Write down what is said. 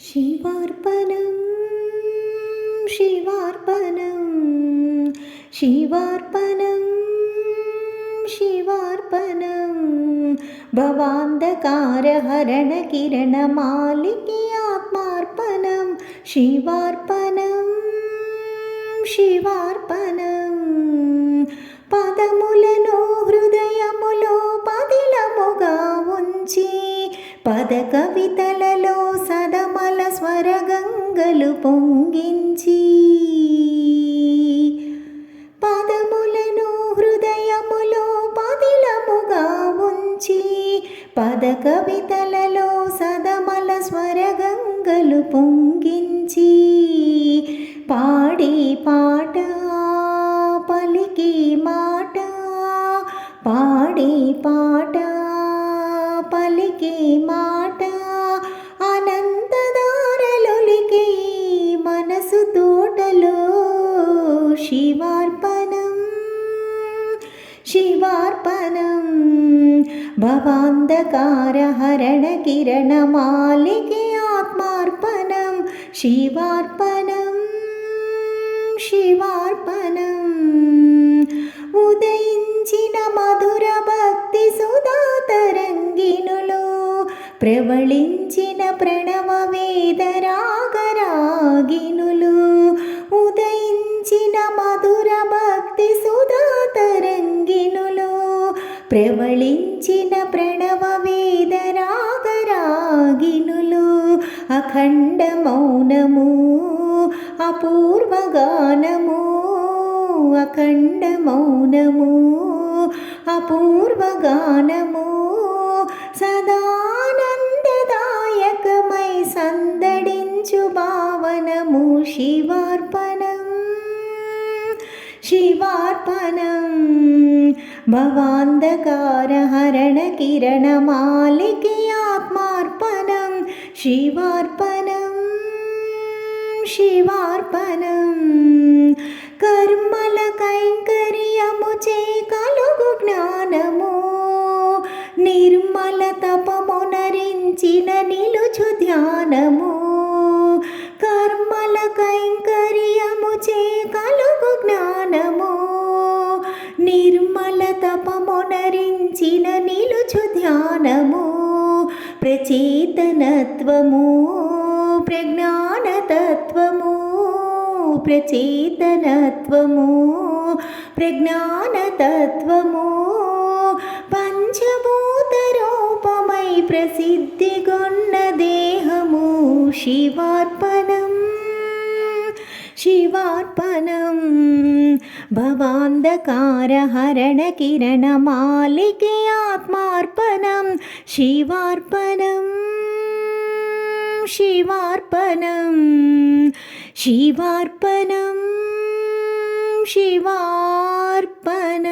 शिवार्पणं शिवार्पणं शिवार्पणं शिवार्पणं भवान्धकारहरणकिरणमालिके आत्मार्पणं शिवार्पणं शिवार्पणं పదములను హృదయములో పదిలముగా ఉంచి పద కవితలలో సదమల స్వరగంగలు పొంగించి పదములను హృదయములో పదిలముగా ఉంచి పద కవితలలో సదమల స్వరగంగలు పొంగించి పాడి పాట పలికి మాట పాడి పాట పలికి మాట అనంతదారలొలికి మనసు తోటలో శివార్పణం శివార్పణం భవాంధకారహరణకిరణమాలికే ఆత్మార్పణం శివార్పణం శివార్పణం ఉదయించిన మధుర భక్తి సుధాతరంగిణులు ప్రవళించిన ప్రణవ వేద రాగరాగిణులు ఉదయించిన మధుర భక్తి సుధాతరంగిణులు ప్రవళించిన ప్రణవ వేద రాగరాగిణులు అఖండ మౌనము అపూర్వ గానము అఖండ మౌనము అపూర్వ గానము సదానందదాయకమై సందడించు భావనము శివార్పణం శివార్పణం భవాంధకారహరణకిరణమాలికే ఆత్మార్పణం శివార్పణం శివార్పణం కర్మల కైంకర్యము చే కలుగు జ్ఞానము నిర్మల తపమునరించిన నిలుచు ధ్యానము కర్మల కైంకర్యము చే కలుగు జ్ఞానము నిర్మల తపమునరించిన నిలుచు ధ్యానము ప్రచేతనత్వము ప్రజ్ఞానతత్వము ప్రచేతనత్వము ప్రజ్ఞానతత్వము పంచభూత రూపమై ప్రసిద్ధిగొన్న దేహము శివార్పణం శివార్పణం భవాంధకారహరణకిరణమాలికే ఆత్మార్పణం శివార్పణం శివార్పణం శివార్పణం శివార్పణం